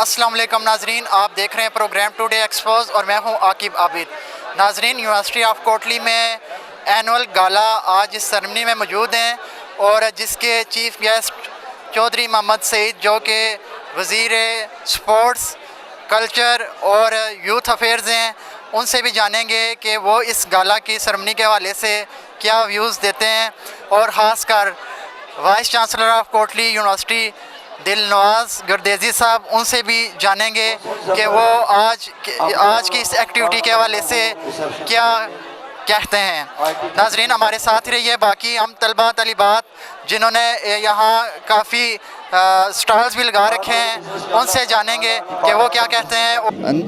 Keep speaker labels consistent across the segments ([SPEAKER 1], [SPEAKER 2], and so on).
[SPEAKER 1] अस्सलाम वालेकुम नाजरीन, आप देख रहे हैं प्रोग्राम टुडे एक्सपोज और मैं हूं आकिब आबिद। नाजरीन, यूनिवर्सिटी ऑफ कोटली में एनुअल गाला आज इस सेरेमनी में मौजूद हैं और जिसके चीफ़ गेस्ट चौधरी मोहम्मद सईद जो कि वज़ीर स्पोर्ट्स, कल्चर और यूथ अफेयर्स हैं, उनसे भी जानेंगे कि वो इस गाला की सेरेमनी के हवाले से क्या व्यूज़ देते हैं। और ख़ास कर vice chancellor of Kotli university Dilnawaz Gardezi साहब, उनसे भी जानेंगे कि वो आज की इस एक्टिविटी के हवाले से क्या कहते हैं। नाजरीन, हमारे साथ रहिए बाकी हम तलबा तलिबात जिन्होंने यहाँ काफ़ी स्टॉल्स भी लगा रखे हैं, उनसे जानेंगे कि वो क्या कहते हैं।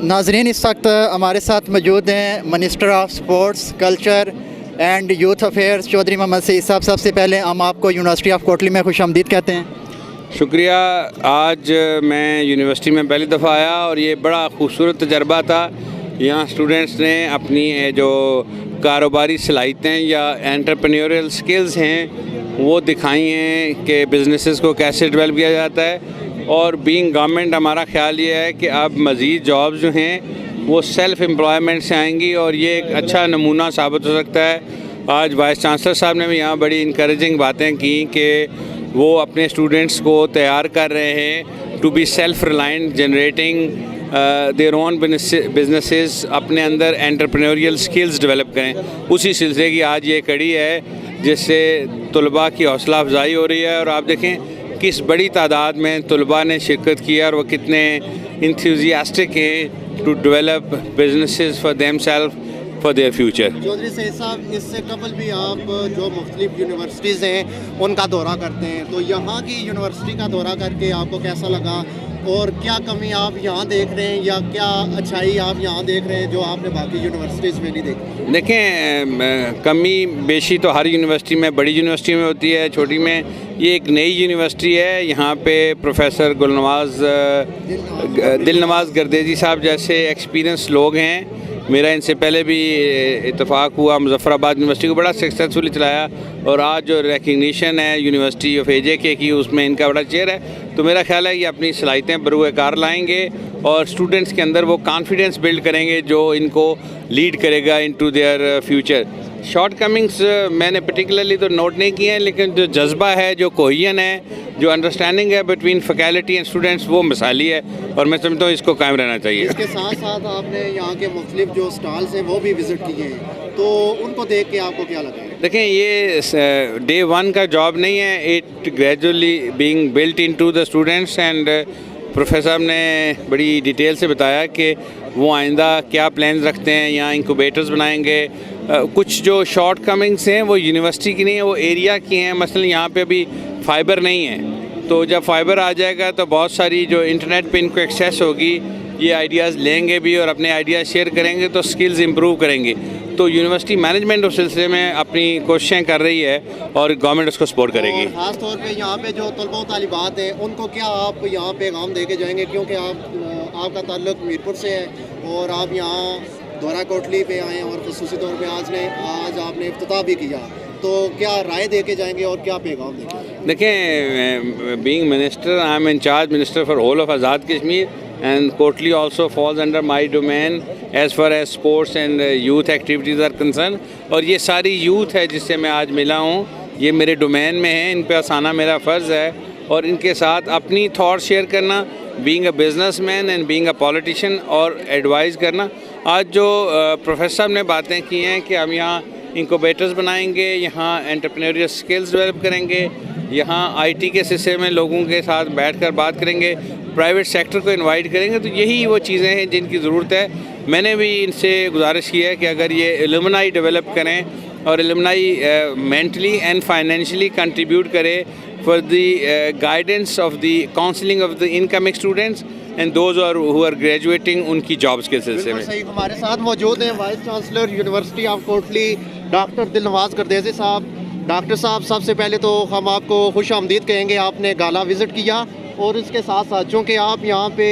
[SPEAKER 1] नाजरीन, इस वक्त हमारे साथ मौजूद हैं minister of sports, culture and youth affairs Chaudhry Mohammad Saeed साहब। सबसे पहले हम आपको यूनिवर्सिटी ऑफ कोटली में खुशामदीद कहते हैं।
[SPEAKER 2] शुक्रिया। आज मैं यूनिवर्सिटी में पहली दफ़ा आया और ये बड़ा खूबसूरत तजर्बा था। यहाँ स्टूडेंट्स ने अपनी जो कारोबारी सलाहियतें या एंटरप्रेन्योरियल स्किल्स हैं वो दिखाई हैं कि बिज़नेसेस को कैसे डेवलप किया जाता है। और बीइंग गवर्नमेंट हमारा ख्याल ये है कि अब मज़ीद जॉब्स जो हैं वो सेल्फ़ एम्प्लॉयमेंट से आएंगी और ये एक अच्छा नमूना साबित हो सकता है। आज वाइस चांसलर साहब ने भी यहाँ बड़ी इंकरेजिंग बातें की कि वो अपने स्टूडेंट्स को तैयार कर रहे हैं to be self reliant, generating their own businesses, अपने अंदर एंटरप्रेन्योरियल स्किल्स डेवलप करें। उसी सिलसिले की आज ये कड़ी है जिससे तलबा की हौसला अफजाई हो रही है। और आप देखें किस बड़ी तादाद में तलबा ने शिरकत की और वो कितने इंथुजियास्टिक हैं to develop businesses for themselves for their future.
[SPEAKER 3] Chaudhry Saeed साहब, इससे कबल भी आप जो मुख्तलिफ यूनिवर्सिटीज़ हैं उनका दौरा करते हैं, तो यहाँ की यूनिवर्सिटी का दौरा करके आपको कैसा लगा और क्या कमी आप यहाँ देख रहे हैं या क्या अच्छाई आप यहाँ देख रहे हैं जो आपने बाकी यूनिवर्सिटीज़ में नहीं देखी?
[SPEAKER 2] देखें, कमी बेशी तो हर यूनिवर्सिटी में, बड़ी यूनिवर्सिटी में होती है, छोटी में। ये एक नई यूनिवर्सिटी है। यहाँ पे प्रोफेसर दिलनवाज गर्देजी साहब जैसे एक्सपीरियंस लोग हैं। मेरा इनसे पहले भी इत्तेफाक हुआ, मुजफ्फराबाद यूनिवर्सिटी को बड़ा सक्सेसफुली चलाया और आज जो रिकग्निशन है यूनिवर्सिटी ऑफ AJK की, उसमें इनका बड़ा चेयर है। तो मेरा ख्याल है ये अपनी सलाहियतें बरूए कार लाएंगे और स्टूडेंट्स के अंदर वो कॉन्फिडेंस बिल्ड करेंगे जो इनको लीड करेगा into their future. Shortcomings मैंने पर्टिकुलरली तो नोट नहीं किए हैं, लेकिन जो जज्बा है, जो कोहियन है, जो अंडरस्टैंडिंग है बिटवीन फैकल्टी एंड स्टूडेंट्स, वो मिसाली है और मैं समझता हूँ इसको कायम रहना चाहिए।
[SPEAKER 3] इसके साथ साथ आपने यहाँ के मुख्तलिफ जो स्टॉल्स हैं वो भी विज़िट किए हैं, तो उनको देख के आपको क्या लगा?
[SPEAKER 2] देखें, ये डे वन का जॉब नहीं है, it gradually being built into the students. And professor साहब ने बड़ी डिटेल से बताया कि वो आइंदा क्या प्लान्स रखते हैं। यहाँ इंक्यूबेटर्स बनाएंगे। कुछ जो शॉर्ट कमिंग्स हैं वो यूनिवर्सिटी की नहीं है, वो एरिया की हैं। मसलन यहाँ पे अभी फाइबर नहीं है, तो जब फाइबर आ जाएगा तो बहुत सारी जो इंटरनेट पे इनको एक्सेस होगी, ये आइडियाज़ लेंगे भी और अपने आइडियाज़ शेयर करेंगे तो स्किल्स इंप्रूव करेंगे। तो यूनिवर्सिटी मैनेजमेंट उस सिलसिले में अपनी कोशिशें कर रही है और गवर्नमेंट उसको सपोर्ट करेगी।
[SPEAKER 3] ख़ास तौर पे यहाँ पे जो तलबा तालिबात हैं उनको क्या आप यहाँ पैगाम दे के जाएंगे, क्योंकि आपका ताल्लुक मीरपुर से है और आप यहाँ दौरा कोटली पे आए और ख़ुसूसी तौर पे आज आपने इफ्तिताह भी किया, तो क्या राय दे के जाएंगे और क्या पैगाम देंगे?
[SPEAKER 2] देखें, being minister, I am in charge minister for whole of Azad Kashmir and Kotli also falls under my domain as far as sports and youth activities are concerned। और ये सारी यूथ है जिससे मैं आज मिला हूँ, ये मेरे डोमेन में है, इन पे आसाना मेरा फ़र्ज़ है और इनके साथ अपनी थॉट शेयर करना, being a businessman and being a politician, और एडवाइस करना। आज जो प्रोफेसर साहब ने बातें की हैं कि हम यहाँ इंक्यूबेटर्स बनाएंगे, यहाँ एंटरप्रेन्योरियल स्किल्स डेवलप करेंगे, यहाँ IT के सिलसिले में लोगों के साथ बैठकर बात करेंगे, प्राइवेट सेक्टर को इनवाइट करेंगे, तो यही वो चीज़ें हैं जिनकी ज़रूरत है। मैंने भी इनसे गुजारिश की है कि अगर ये एलुमनाई डेवलप करें और alumni mentally and financially contribute करे for the guidance of the counselling of the incoming students and those who are graduating, उनकी जॉब्स के सिलसिले में।
[SPEAKER 3] सही, हमारे साथ मौजूद हैं vice chancellor university of Kotli doctor Dilnawaz Gardezi sahab. Doctor साहब, सबसे पहले तो हम आपको खुश आमदीद कहेंगे, आपने गाला विज़िट किया और इसके साथ साथ चूँकि आप यहाँ पे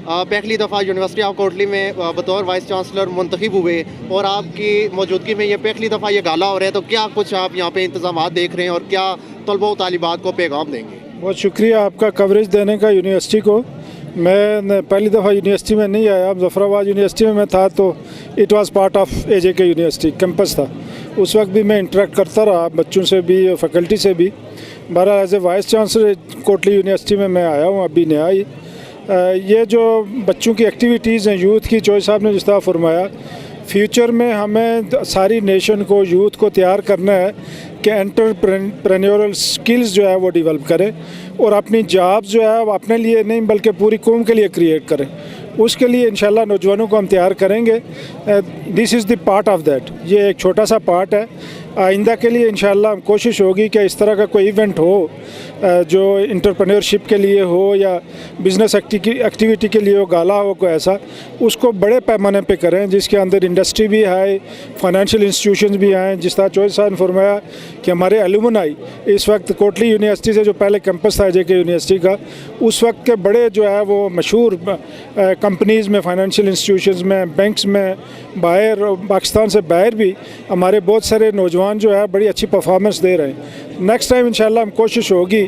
[SPEAKER 3] पहली दफ़ा यूनिवर्सिटी ऑफ कोटली में बतौर वाइस चांसलर मुंतखब हुए और आपकी मौजूदगी में ये पहली दफ़ा ये गाला हो रहा है, तो क्या कुछ आप यहाँ पे इंतज़ामात देख रहे हैं और क्या तलबा तालिबात को पैगाम देंगे?
[SPEAKER 4] बहुत शुक्रिया आपका कवरेज देने का यूनिवर्सिटी को। मैं पहली दफ़ा यूनिवर्सिटी में नहीं आया, मुज़फ़्फ़राबाद यूनिवर्सिटी में मैं था तो it was part of AJK university campus था। उस वक्त भी मैं इंटरेक्ट करता रहा बच्चों से भी और फैकल्टी से भी। बहरहाल as a vice chancellor Kotli university में मैं आया हूँ अभी नया ही। ये जो बच्चों की एक्टिविटीज़ हैं यूथ की, चौधरी साहब ने जिस तरह फरमाया, फ्यूचर में हमें सारी नेशन को, यूथ को तैयार करना है कि एंटरप्रेन्योरल स्किल्स जो है वो डेवलप करें और अपनी जॉब्स जो है वो अपने लिए नहीं बल्कि पूरी कौम के लिए क्रिएट करें। उसके लिए इंशाल्लाह नौजवानों को हम तैयार करेंगे। This is the part of that. ये एक छोटा सा पार्ट है। आइंदा के लिए इंशाल्लाह कोशिश होगी कि इस तरह का कोई इवेंट हो जो इंटरप्रेन्योरशिप के लिए हो या बिज़नेस एक्टिविटी के लिए हो, गाला हो कोई ऐसा, उसको बड़े पैमाने पे करें जिसके अंदर इंडस्ट्री भी आए, फाइनेंशियल इंस्टीट्यूशंस भी आए। जिस तरह चौधरी साहब ने फरमाया कि हमारे एलुमनाई इस वक्त कोटली यूनिवर्सिटी से, जो पहले कैंपस था JK यूनिवर्सिटी का, उस वक्त के बड़े जो है वो मशहूर कंपनीज़ में, फाइनेंशियल इंस्टीट्यूशंस में, बैंक्स में, बाहर पाकिस्तान से बाहर भी हमारे बहुत सारे नौजवान जो है बड़ी अच्छी परफॉर्मेंस दे रहे हैं। नेक्स्ट टाइम इंशाल्लाह हम कोशिश होगी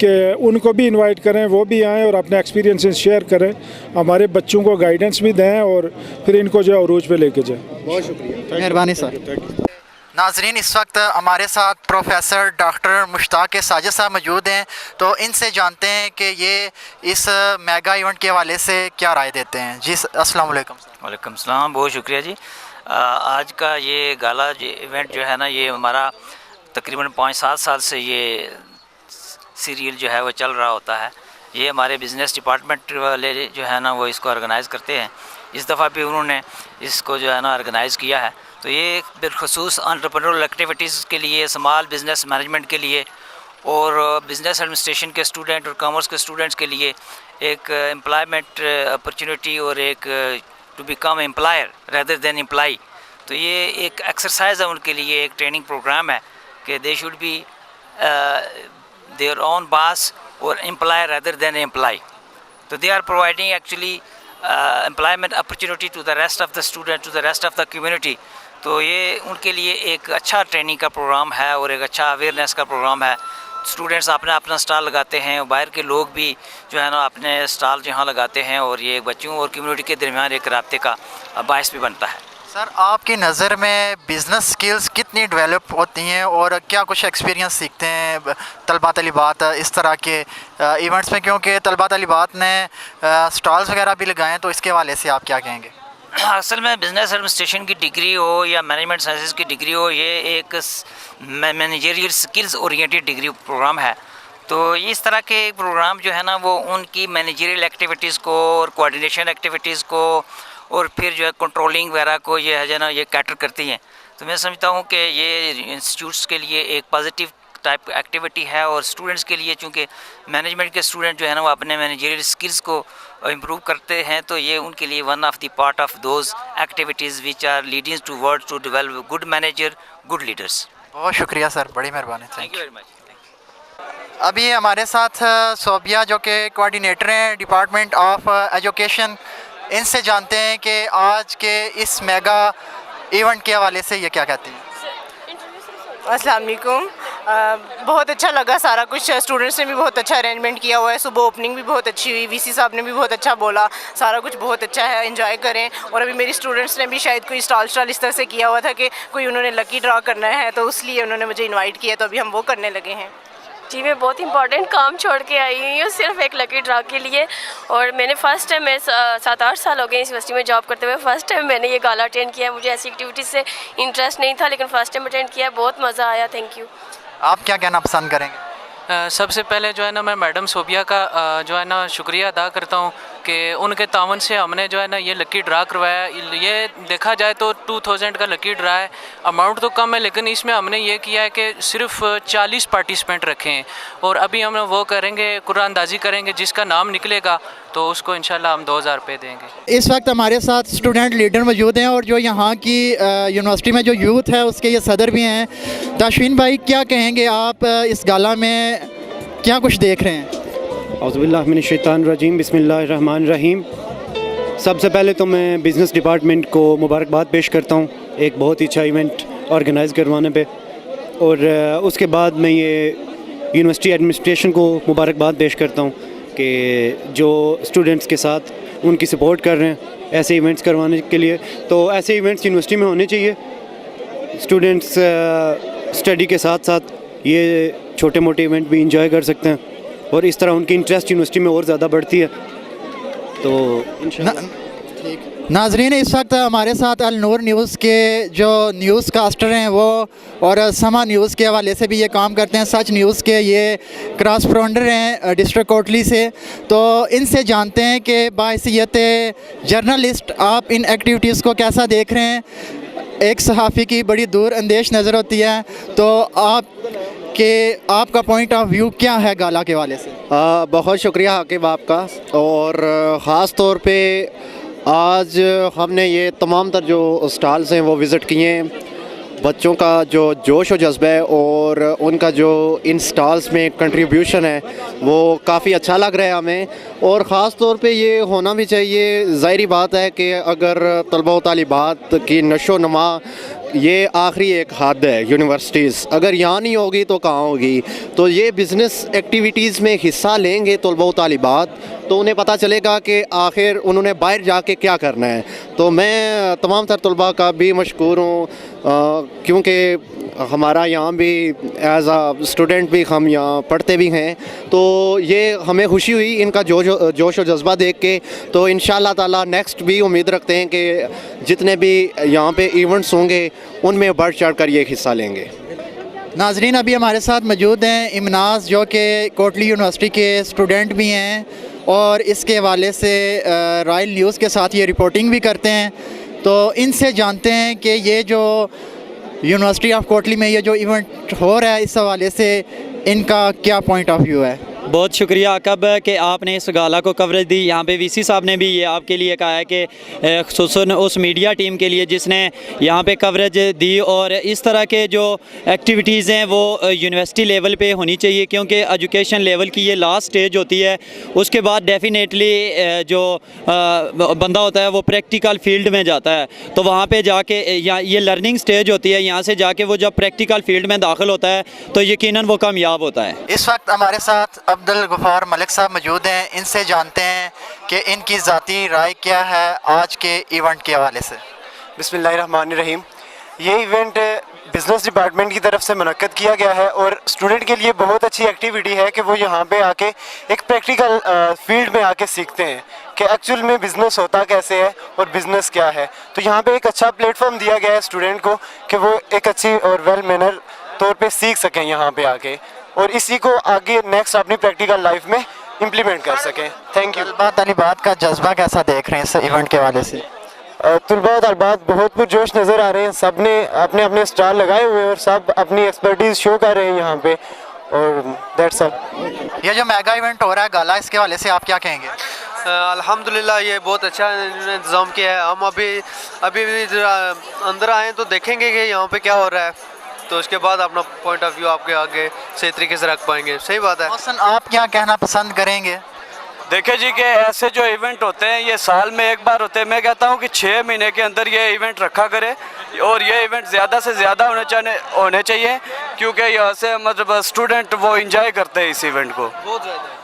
[SPEAKER 4] कि उनको भी इनवाइट करें, वो भी आएँ और अपने एक्सपीरियंसेस शेयर करें, हमारे बच्चों को गाइडेंस भी दें और फिर इनको जो है अरूज पे लेके जाएं।
[SPEAKER 3] बहुत शुक्रिया,
[SPEAKER 1] मेहरबानी सर। नाजरीन, इस वक्त हमारे साथ प्रोफेसर डॉक्टर मुश्ताक साजिद साहब मौजूद हैं, तो इनसे जानते हैं कि ये इस मेगा इवेंट के हवाले से क्या राय देते हैं। जी अस्सलाम वालेकुम।
[SPEAKER 5] वालेकुम सलाम, बहुत शुक्रिया जी। आज का ये गाला इवेंट जो है ना, ये हमारा तकरीबन 5-7 साल से ये सीरियल जो है वो चल रहा होता है। ये हमारे बिज़नेस डिपार्टमेंट वाले जो है ना वो इसको ऑर्गेनाइज़ करते हैं। इस दफ़ा भी उन्होंने इसको जो है ना ऑर्गेनाइज़ किया है। तो ये बिलखसूस एंटरप्रेन्योरल एक्टिविटीज़ के लिए, स्मॉल बिज़नेस मैनेजमेंट के लिए और बिज़नेस एडमिनिस्ट्रेशन के स्टूडेंट और कॉमर्स के स्टूडेंट्स के लिए एक एम्प्लॉयमेंट अपॉर्चुनिटी और एक to become employer rather than employ. तो ये एक एक्सरसाइज है उनके लिए, एक ट्रेनिंग प्रोग्राम है कि they should be their own boss और एम्प्लॉयर रेदर देन एम्प्लॉय। तो they are providing actually employment opportunity to the rest of the student, to the rest of the community. तो ये उनके लिए एक अच्छा ट्रेनिंग का प्रोग्राम है और एक अच्छा अवेयरनेस का प्रोग्राम है। स्टूडेंट्स अपना स्टॉल लगाते हैं और बाहर के लोग भी जो है ना अपने स्टॉल जहाँ लगाते हैं और ये बच्चों और कम्युनिटी के दरमियान एक राब्ते का बायस भी बनता है।
[SPEAKER 1] सर, आपकी नज़र में बिज़नेस स्किल्स कितनी डेवलप होती हैं और क्या कुछ एक्सपीरियंस सीखते हैं तलबा तलिबात इस तरह के इवेंट्स में, क्योंकि तलबा तलिबात ने स्टॉल्स वगैरह भी लगाए हैं, तो इसके हवाले से आप क्या कहेंगे?
[SPEAKER 5] असल में बिज़नेस एडमिनिस्ट्रेशन की डिग्री हो या मैनेजमेंट साइंसेस की डिग्री हो, ये एक managerial skills oriented degree program है। तो इस तरह के प्रोग्राम जो है ना वो उनकी मैनेजरियल एक्टिविटीज़ को और कोऑर्डिनेशन एक्टिविटीज़ को और फिर जो है कंट्रोलिंग वगैरह को ये है जो ना ये कैटर करती हैं। तो मैं समझता हूँ कि ये इंस्टीट्यूट्स के लिए एक पॉजिटिव टाइप एक्टिविटी है और स्टूडेंट्स के लिए, चूँकि मैनेजमेंट के स्टूडेंट जो है ना वो अपने मैनेजरियल स्किल्स को इम्प्रूव करते हैं, तो ये उनके लिए one of the part of those activities which are leading towards to develop good manager, good leaders.
[SPEAKER 1] बहुत शुक्रिया सर, बड़ी मेहरबानी।
[SPEAKER 5] Thank you very much.
[SPEAKER 1] अभी हमारे साथ सोबिया जो कि कोऑर्डिनेटर हैं डिपार्टमेंट ऑफ एजुकेशन, इनसे जानते हैं कि आज के इस मेगा इवेंट के हवाले से ये क्या कहती हैं।
[SPEAKER 6] अस्सलाम वालेकुम। बहुत अच्छा लगा सारा कुछ, स्टूडेंट्स ने भी बहुत अच्छा अरेंजमेंट किया हुआ है। सुबह ओपनिंग भी बहुत अच्छी हुई, VC साहब ने भी बहुत अच्छा बोला, सारा कुछ बहुत अच्छा है, एंजॉय करें। और अभी मेरी स्टूडेंट्स ने भी शायद कोई स्टॉल इस तरह से किया हुआ था कि कोई उन्होंने लकी ड्रॉ करना है, तो इसलिए उन्होंने मुझे इन्वाइट किया, तो अभी हम वो करने लगे हैं।
[SPEAKER 7] जी, मैं बहुत इंपॉर्टेंट काम छोड़ के आई हुई हूँ सिर्फ एक लकी ड्रा के लिए। और मैंने फ़र्स्ट टाइम, मैं 7-8 साल हो गए यूनिवर्सिटी में जॉब करते हुए, फ़र्स्ट टाइम मैंने ये गाला अटेंड किया है। मुझे ऐसी एक्टिविटीज़ से इंटरेस्ट नहीं था, लेकिन फ़र्स्ट टाइम अटेंड किया, बहुत मज़ा आया। Thank you.
[SPEAKER 1] आप क्या कहना पसंद करेंगे?
[SPEAKER 8] सबसे पहले जो है ना मैं मैडम सोबिया का जो है ना शुक्रिया अदा करता हूँ कि उनके तावन से हमने जो है ना ये लकी ड्रा करवाया। ये देखा जाए तो 2000 का लकी ड्रा है, अमाउंट तो कम है, लेकिन इसमें हमने ये किया है कि सिर्फ 40 पार्टिसिपेंट रखे हैं और अभी हम वो करेंगे, कुरानंदाजी करेंगे, जिसका नाम निकलेगा तो उसको इंशाल्लाह हम 2000 रुपये देंगे।
[SPEAKER 1] इस वक्त हमारे साथ स्टूडेंट लीडर मौजूद हैं और जो यहाँ की यूनिवर्सिटी में जो यूथ है उसके ये सदर भी हैं। ताशवीन भाई, क्या कहेंगे आप, इस गाला में क्या कुछ देख रहे हैं?
[SPEAKER 9] औज़ुबिल्लाहि मिनश शैतानिर रजीम, बिस्मिल्लाहिर रहमानिर रहीम। सबसे पहले तो मैं बिज़नेस डिपार्टमेंट को मुबारकबाद पेश करता हूँ एक बहुत ही अच्छा इवेंट ऑर्गेनाइज़ करवाने पे, और उसके बाद मैं ये यूनिवर्सिटी एडमिनिस्ट्रेशन को मुबारकबाद पेश करता हूँ कि जो स्टूडेंट्स के साथ उनकी सपोर्ट कर रहे हैं ऐसे इवेंट्स करवाने के लिए। तो ऐसे इवेंट्स यूनिवर्सिटी में होने चाहिए। स्टूडेंट्स स्टडी के साथ साथ ये छोटे मोटे इवेंट भी इंजॉय कर सकते हैं और इस तरह उनकी इंटरेस्ट यूनिवर्सिटी में और ज़्यादा बढ़ती है। तो
[SPEAKER 1] नाजरीन, इस वक्त हमारे साथ अल नूर न्यूज़ के जो न्यूज़ कास्टर हैं वो और समा न्यूज़ के हवाले से भी ये काम करते हैं, सच न्यूज़ के ये क्रॉस फाउंडर हैं डिस्ट्रिक्ट कोटली से। तो इनसे जानते हैं कि बाहैसियत जर्नलिस्ट आप इन एक्टिविटीज़ को कैसा देख रहे हैं। एक सहाफ़ी की बड़ी दूर अंदेश नज़र होती है, तो आपका पॉइंट ऑफ व्यू क्या है गाला के हवाले से?
[SPEAKER 3] बहुत शुक्रिया हाकिब आपका। और ख़ास तौर पे आज हमने ये तमाम तर जो स्टॉल्स हैं वो विज़िट किए हैं। बच्चों का जो जोश व जज्बा है और उनका जो इन स्टॉल्स में कंट्रीब्यूशन है वो काफ़ी अच्छा लग रहा है हमें। और ख़ास तौर पे ये होना भी चाहिए। ज़ाहिरी बात है कि अगर तलबा व तालिबात की नशो नमा ये आखिरी एक हद है यूनिवर्सिटीज़, अगर यहाँ नहीं होगी तो कहाँ होगी। तो ये बिज़नेस एक्टिविटीज़ में हिस्सा लेंगे तलबा व तालिबात तो उन्हें पता चलेगा कि आखिर उन्होंने बाहर जाके क्या करना है। तो मैं तमाम तर तलबा का भी मशकूर हूँ क्योंकि हमारा यहाँ भी एज आ स्टूडेंट भी हम यहाँ पढ़ते भी हैं। तो ये हमें खुशी हुई इनका जोश और जज्बा देख के। तो इंशाअल्लाह ताला नेक्स्ट भी उम्मीद रखते हैं कि जितने भी यहाँ पे इवेंट्स होंगे उनमें बढ़ चढ़ कर ये हिस्सा लेंगे।
[SPEAKER 1] नाजरीन, अभी हमारे साथ मौजूद हैं इमनाज़ जो कि कोटली यूनिवर्सिटी के स्टूडेंट भी हैं और इसके हवाले से रॉयल न्यूज़ के साथ ये रिपोर्टिंग भी करते हैं। तो इनसे जानते हैं कि ये जो यूनिवर्सिटी ऑफ कोटली में ये जो इवेंट हो रहा है इस हवाले से इनका क्या पॉइंट ऑफ व्यू है।
[SPEAKER 10] बहुत शुक्रिया अकब कि आपने इस गाला को कवरेज दी। यहाँ पे वीसी साहब ने भी ये आपके लिए कहा है कि खुसूसन उस मीडिया टीम के लिए जिसने यहाँ पे कवरेज दी। और इस तरह के जो एक्टिविटीज़ हैं वो यूनिवर्सिटी लेवल पे होनी चाहिए क्योंकि एजुकेशन लेवल की ये लास्ट स्टेज होती है। उसके बाद डेफिनेटली जो बंदा होता है वो प्रैक्टिकल फील्ड में जाता है। तो वहाँ पे जाके ये लर्निंग स्टेज होती है। यहाँ से जाके वो जब प्रैक्टिकल फील्ड में दाखिल होता है तो यकीनन वो कामयाब होता है।
[SPEAKER 1] इस वक्त हमारे साथ अब्दुल गफ़ार मलिक साहब मौजूद हैं। इनसे जानते हैं कि इनकी ज़ाती राय क्या है आज के इवेंट के हवाले से।
[SPEAKER 11] बिस्मिल्लाहिर्रहमानिर्रहीम। ये इवेंट बिज़नेस डिपार्टमेंट की तरफ से मुनक्कद किया गया है और स्टूडेंट के लिए बहुत अच्छी एक्टिविटी है कि वो यहाँ पे आके एक प्रैक्टिकल फील्ड में आके सीखते हैं कि एक्चुअल में बिज़नेस होता कैसे है और बिज़नेस क्या है। तो यहाँ पे एक अच्छा प्लेटफॉर्म दिया गया है स्टूडेंट को कि वो एक अच्छी और वेल मैनर तौर पे सीख सकें यहाँ पे आके और इसी को आगे नेक्स्ट अपनी प्रैक्टिकल लाइफ में इम्प्लीमेंट कर सकें। Thank you.
[SPEAKER 1] तलबा तालिबात का जज्बा कैसा देख रहे हैं इस इवेंट के हवाले से?
[SPEAKER 11] तलबा तालिबात बहुत पुरजोश नज़र आ रहे हैं। सब ने अपने अपने स्टाल लगाए हुए हैं और सब अपनी एक्सपर्टीज़ शो कर रहे हैं यहाँ पे और दैट्स ऑल।
[SPEAKER 1] ये जो मेगा इवेंट हो रहा है गाला, इसके हवाले से आप क्या कहेंगे?
[SPEAKER 12] अल्हम्दुलिल्लाह ये बहुत अच्छा इंतज़ाम किया है। हम अभी अंदर आए तो देखेंगे कि यहाँ पे क्या हो रहा है तो उसके बाद अपना पॉइंट ऑफ व्यू आपके आगे सही तरीके से रख पाएंगे। सही बात है।
[SPEAKER 1] मोहसिन, आप क्या कहना पसंद करेंगे?
[SPEAKER 13] देखिए जी कि ऐसे जो इवेंट होते हैं ये साल में एक बार होते हैं। मैं कहता हूँ कि 6 महीने के अंदर ये इवेंट रखा करे और ये इवेंट ज़्यादा से ज़्यादा होने चाहिए क्योंकि यहाँ से मतलब स्टूडेंट वो इंजॉय करते हैं इस इवेंट को बहुत ज़्यादा।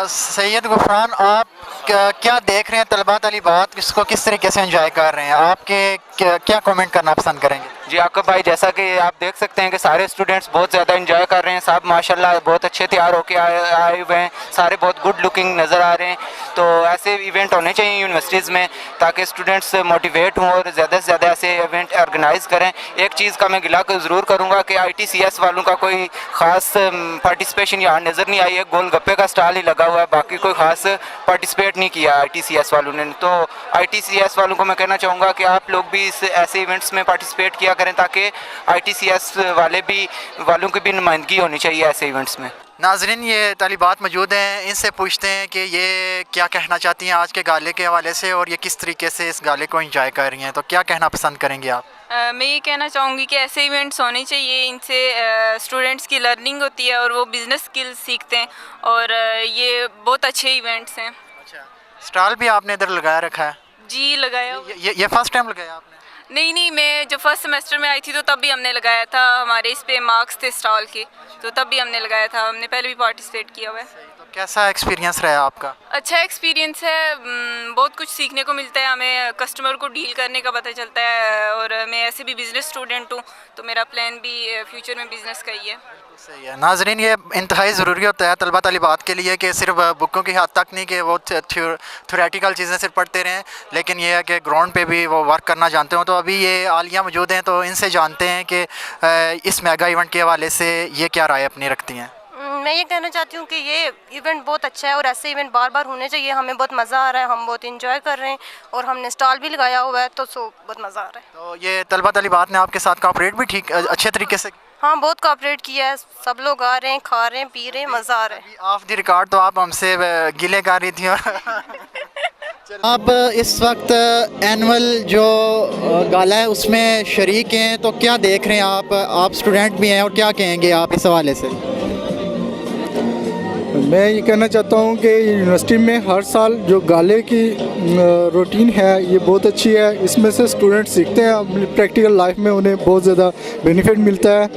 [SPEAKER 1] सैयद गुफरान, आप क्या देख रहे हैं तलबा तालिबात इसको किस तरीके से एंजॉय कर रहे हैं? आपके क्या कमेंट करना पसंद करेंगे?
[SPEAKER 14] जी आका भाई, जैसा कि आप देख सकते हैं कि सारे स्टूडेंट्स बहुत ज़्यादा एंजॉय कर रहे हैं। सब माशाल्लाह बहुत अच्छे तैयार होकर आए हुए हैं। सारे बहुत गुड लुकिंग नज़र आ रहे हैं। तो ऐसे इवेंट होने चाहिए यूनिवर्सिटीज़ में ताकि स्टूडेंट्स मोटिवेट हों और ज़्यादा से ज़्यादा ऐसे इवेंट ऑर्गेनाइज़ करें। एक चीज़ का मैं गिला ज़रूर करूँगा कि ITCS वालों का कोई ख़ास पार्टिसिपेशन यहाँ नज़र नहीं आई है। गोलगप्पे का स्टॉल ही लगा हुआ है, बाकी कोई ख़ास पार्टिसिपेट नहीं किया ITCS वालों ने। तो ITCS वालों को मैं कहना चाहूँगा कि आप लोग भी ऐसे इवेंट्स में पार्टिसिपेट किया करें ताकि ITCS वालों की भी नुमाइंदगी होनी चाहिए ऐसे इवेंट्स में।
[SPEAKER 1] नाजरीन, ये तालिबात मौजूद हैं, इनसे पूछते हैं कि ये क्या कहना चाहती हैं आज के गाले के हवाले से और ये किस तरीके से इस गाले को एंजॉय कर रही हैं। तो क्या कहना पसंद करेंगे आप?
[SPEAKER 15] मैं ये कहना चाहूँगी कि ऐसे इवेंट्स होने चाहिए। इनसे स्टूडेंट्स की लर्निंग होती है और वो बिज़नेस स्किल्स सीखते हैं और ये बहुत अच्छे इवेंट्स हैं।
[SPEAKER 1] अच्छा, स्टॉल भी आपने इधर लगाया रखा है?
[SPEAKER 15] जी लगाया।
[SPEAKER 1] ये फर्स्ट टाइम लगाया आपने?
[SPEAKER 15] नहीं, मैं जब फर्स्ट सेमेस्टर में आई थी तो तब भी हमने लगाया था। हमारे इस पे मार्क्स थे स्टॉल के तो तब भी हमने लगाया था। हमने पहले भी पार्टिसिपेट किया हुआ है।
[SPEAKER 1] तो कैसा एक्सपीरियंस रहा आपका?
[SPEAKER 15] अच्छा एक्सपीरियंस है, बहुत कुछ सीखने को मिलता है, हमें कस्टमर को डील करने का पता चलता है। और मैं ऐसे भी बिज़नेस स्टूडेंट हूँ, तो मेरा प्लान भी फ्यूचर में बिज़नेस का ही है।
[SPEAKER 1] सही है। नाजरीन, ये इंतहाई ज़रूरी होता है तलबा तलिबात के लिए कि सिर्फ बुकों की हद तक नहीं कि वो थ्योरेटिकल चीज़ें सिर्फ पढ़ते रहें, लेकिन ये है कि ग्राउंड पे भी वो वर्क करना जानते हो। तो अभी ये आलिया मौजूद हैं, तो इनसे जानते हैं कि इस मेगा इवेंट के हवाले से ये क्या राय अपनी रखती हैं।
[SPEAKER 6] मैं ये कहना चाहती हूँ कि ये इवेंट बहुत अच्छा है और ऐसे इवेंट बार बार होने चाहिए। हमें बहुत मज़ा आ रहा है, हम बहुत इंजॉय कर रहे हैं और हमने स्टॉल भी लगाया हुआ है, तो बहुत मज़ा आ रहा है।
[SPEAKER 1] तो ये तलबा तलिबात ने आपके साथ कोऑपरेट भी ठीक अच्छे तरीके से?
[SPEAKER 6] हाँ, बहुत कोऑपरेट किया है, सब लोग आ रहे हैं, खा रहे हैं, पी रहे हैं, मज़ा आ रहा है।
[SPEAKER 1] ऑफ द रिकॉर्ड तो आप हमसे गिले कर रही थी। आप इस वक्त एनुअल जो गाला है उसमें शरीक हैं, तो क्या देख रहे हैं आप स्टूडेंट भी हैं और क्या कहेंगे आप इस हवाले से?
[SPEAKER 16] मैं ये कहना चाहता हूँ कि यूनिवर्सिटी में हर साल जो गाले की रूटीन है ये बहुत अच्छी है। इसमें से स्टूडेंट सीखते हैं, अपनी प्रैक्टिकल लाइफ में उन्हें बहुत ज़्यादा बेनिफिट मिलता है।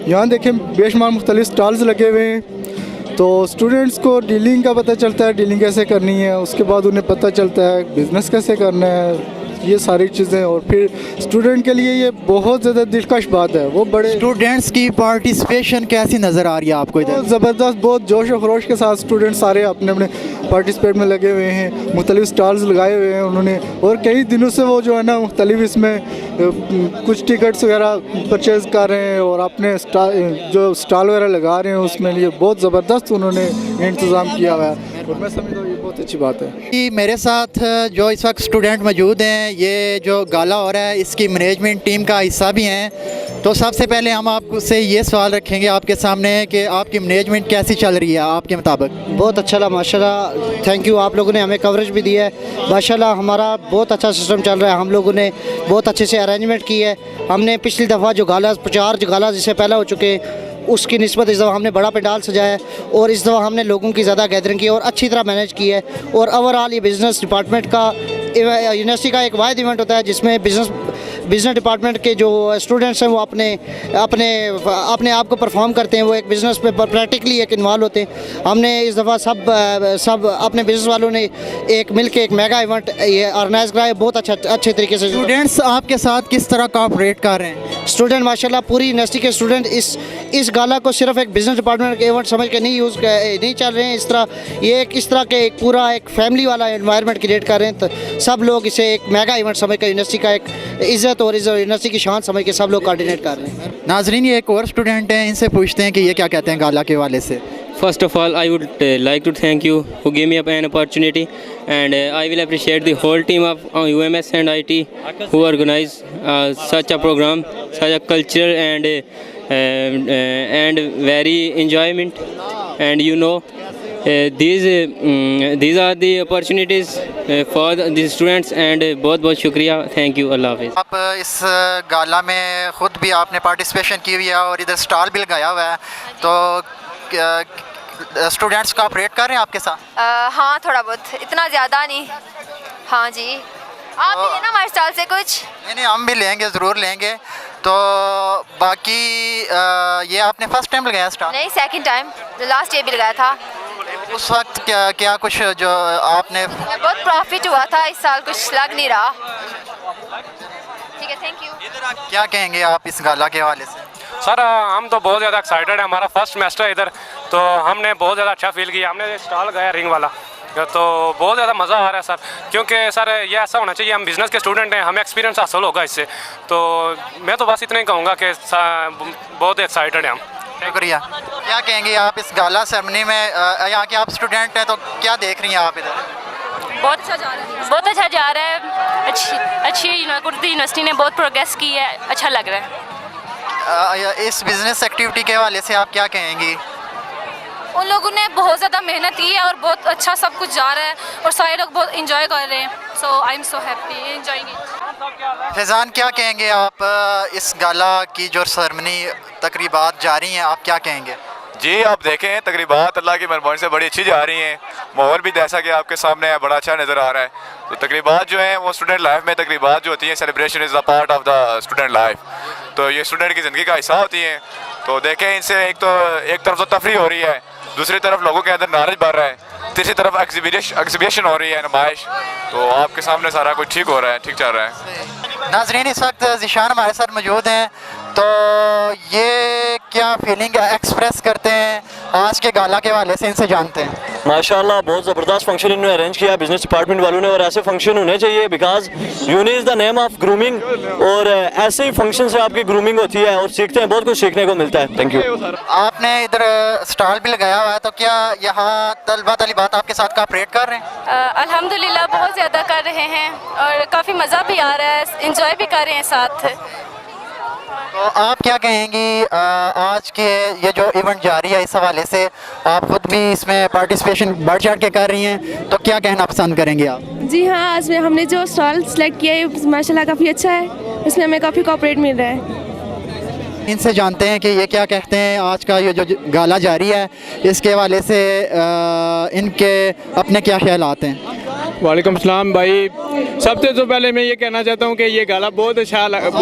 [SPEAKER 16] यहाँ देखें बेशुमार मुख्तलिफ स्टॉल्स लगे हुए हैं, तो स्टूडेंट्स को डीलिंग का पता चलता है, डीलिंग कैसे करनी है, उसके बाद उन्हें पता चलता है बिज़नेस कैसे करना है, ये सारी चीज़ें। और फिर स्टूडेंट के लिए ये बहुत ज़्यादा दिलकश बात है। वो बड़े
[SPEAKER 1] स्टूडेंट्स की पार्टिसिपेशन कैसी नज़र आ रही है आपको इधर?
[SPEAKER 16] बहुत ज़बरदस्त, बहुत जोश और खरोश के साथ स्टूडेंट सारे अपने अपने पार्टिसिपेट में लगे हुए हैं, मुख्तलिफ स्टॉल्स लगाए हुए हैं उन्होंने। और कई दिनों से वो जो है ना मुख्तलिफ इसमें कुछ टिकट्स वगैरह परचेज़ कर रहे हैं और अपने जो स्टॉल वगैरह लगा रहे हैं उसमें लिए बहुत ज़बरदस्त उन्होंने इंतज़ाम किया हुआ है और मैं समझता हूँ ये बहुत अच्छी बात है।
[SPEAKER 1] कि मेरे साथ जो इस वक्त स्टूडेंट मौजूद हैं, ये जो गाला हो रहा है इसकी मैनेजमेंट टीम का हिस्सा भी हैं। तो सबसे पहले हम आपसे ये सवाल रखेंगे आपके सामने कि आपकी मैनेजमेंट कैसी चल रही है आपके मुताबिक?
[SPEAKER 17] बहुत अच्छा, माशाल्लाह, थैंक यू। आप लोगों ने हमें कवरेज भी दिया है, माशाल्लाह हमारा बहुत अच्छा सिस्टम चल रहा है। हम लोगों ने बहुत अच्छे से अरेंजमेंट की है। हमने पिछली दफ़ा जो गाला 4 गाला जिससे पहले हो चुके उसकी निस्बत इस दफ़ा हमने बड़ा पंडाल सजाया है और इस दफ़ा हमने लोगों की ज़्यादा गैदरिंग की और अच्छी तरह मैनेज की है। और ओवरऑल ये बिज़नेस डिपार्टमेंट का यूनिवर्सिटी का एक वाहिद इवेंट होता है जिसमें बिज़नेस डिपार्टमेंट के जो स्टूडेंट्स हैं वो अपने आप को परफॉर्म करते हैं, वो एक बिज़नेस पे प्रैक्टिकली एक इन्वॉल्व होते हैं। हमने इस दफ़ा सब अपने बिज़नेस वालों ने एक मिल के एक मेगा इवेंट ये ऑर्गेनाइज कराया, बहुत अच्छे तरीके से।
[SPEAKER 1] स्टूडेंट्स आपके साथ किस तरह कोऑपरेट कर रहे हैं?
[SPEAKER 17] स्टूडेंट माशाल्लाह पूरी यूनिवर्सिटी के स्टूडेंट इस गाला को सिर्फ एक बिज़नेस डिपार्टमेंट के इवेंट समझ के नहीं चल रहे हैं। इस तरह के एक पूरा एक फैमिली वाला एनवायरनमेंट क्रिएट कर रहे हैं। तो सब लोग इसे एक मेगा इवेंट समझ कर यूनिवर्सिटी का एक इज़्ज़त और यूनिवर्सिटी की शान समझ के सब लोग कोऑर्डिनेट कर रहे हैं।
[SPEAKER 1] नाजरीन, ये एक और स्टूडेंट हैं, इनसे पूछते हैं कि ये क्या कहते हैं गाला के हवाले से।
[SPEAKER 18] First of all, I would like to thank you who gave me an opportunity, and I will appreciate the whole team of UMS and IT who organize such a program, such a culture and very enjoyment. And you know, these are the opportunities for the students, and बहुत शुक्रिया, thank you, अल्लाह हाफ़िज़।
[SPEAKER 1] आप इस गाला में ख़ुद भी आपने participation की हुई है और इधर स्टॉल भी लगाया हुआ है, तो स्टूडेंट्स कोऑपरेट कर रहे हैं आपके साथ?
[SPEAKER 19] हाँ, थोड़ा बहुत, इतना ज़्यादा नहीं। हाँ जी, आप भी लेना हमारे स्टॉल से कुछ?
[SPEAKER 1] नहीं, हम भी लेंगे, ज़रूर लेंगे। तो बाकी ये आपने फर्स्ट टाइम लगाया स्टॉल?
[SPEAKER 19] नहीं, सेकंड टाइम, लास्ट ईयर भी लगाया था।
[SPEAKER 1] उस वक्त क्या कुछ जो आपने?
[SPEAKER 19] बहुत प्रॉफिट हुआ था, इस साल कुछ लग नहीं रहा। ठीक है, थैंक यू।
[SPEAKER 1] क्या कहेंगे आप इस गाला के हवाले से?
[SPEAKER 20] सर, हम तो बहुत ज़्यादा एक्साइटेड है, हमारा फर्स्ट सेमेस्टर है इधर, तो हमने बहुत ज़्यादा अच्छा फील किया। हमने स्टॉल लगाया रिंग वाला, तो बहुत ज़्यादा मज़ा आ रहा है सर, क्योंकि सर ये ऐसा होना चाहिए, हम बिज़नेस के स्टूडेंट हैं, हमें एक्सपीरियंस हासिल होगा इससे। तो मैं तो बस इतना ही कहूँगा कि बहुत एक्साइटेड हैं हम।
[SPEAKER 1] शुक्रिया। क्या कहेंगे आप इस गाला सेरेमनी में? यहाँ के आप स्टूडेंट हैं, तो क्या देख रही हैं आप इधर?
[SPEAKER 7] बहुत अच्छा जा रहा है, बहुत अच्छा जा रहा है। अच्छी यूनिवर्सिटी ने बहुत प्रोग्रेस की है, अच्छा लग रहा है।
[SPEAKER 1] इस बिज़नेस एक्टिविटी के हवाले से आप क्या कहेंगी?
[SPEAKER 7] उन लोगों ने बहुत ज़्यादा मेहनत की है और बहुत अच्छा सब कुछ जा रहा है और सारे लोग बहुत इंजॉय कर रहे हैं। So I am so happy enjoying it.
[SPEAKER 1] Faizan, क्या कहेंगे आप इस गाला की जो सेरेमनी तकरीबात जारी हैं, आप क्या कहेंगे?
[SPEAKER 21] जी, आप देखें तकरीबात अल्लाह की मेहरबानी से बड़ी अच्छी जा रही हैं। माहौल भी जैसा कि आपके सामने है, बड़ा अच्छा नज़र आ रहा है। तो तकरीबात जो हैं वो स्टूडेंट लाइफ में तकरीबात जो होती हैं, celebration is a part of the student life, तो ये स्टूडेंट की ज़िंदगी का हिस्सा होती हैं। तो देखें, इनसे एक तरफ तो तफरी हो रही है दूसरी तरफ लोगों के अंदर नॉलेज बढ़ रहा है, तीसरी तरफ एग्जीबिशन हो रही है, नुमाइश, तो आपके सामने सारा कुछ ठीक हो रहा है, ठीक चल रहा है।
[SPEAKER 1] नाजरीन इस वक्त ज़ीशान हमारे साथ मौजूद हैं, तो ये क्या फीलिंग एक्सप्रेस करते हैं आज के गाला के हवाले से, इनसे जानते हैं।
[SPEAKER 2] माशाल्लाह बहुत ज़बरदस्त फंक्शन इन्होंने अरेंज किया बिजनेस डिपार्टमेंट वालों ने, और ऐसे फंक्शन होने चाहिए because uni is the name of grooming, और ऐसे ही फंक्शन से आपकी ग्रूमिंग होती है और सीखते हैं, बहुत कुछ सीखने को मिलता है। Thank you.
[SPEAKER 1] आपने इधर स्टॉल भी लगाया हुआ है, तो क्या यहाँ तलबा तलिबात आपके साथ कोऑपरेट कर रहे हैं?
[SPEAKER 22] अल्हम्दुलिल्लाह बहुत ज़्यादा कर रहे हैं और काफ़ी मज़ा भी आ रहा है, इंजॉय भी कर रहे हैं साथ।
[SPEAKER 1] तो आप क्या कहेंगी आज के ये जो इवेंट जारी है इस हवाले से, आप खुद भी इसमें पार्टिसिपेशन बढ़ चढ़ के कर रही हैं, तो क्या कहना पसंद करेंगे आप?
[SPEAKER 22] जी हाँ, आज हमने जो स्टॉल सेलेक्ट किया है माशाल्लाह काफ़ी अच्छा है, इसमें हमें काफ़ी कोऑपरेट मिल रहा है।
[SPEAKER 1] इनसे जानते हैं कि ये क्या कहते हैं, आज का ये जो गाला जारी है इसके हवाले से इनके अपने क्या ख्यालात हैं।
[SPEAKER 23] वालेकुम सलाम भाई, सबसे तो पहले मैं ये कहना चाहता हूँ कि ये गाला बहुत अच्छा लग रहा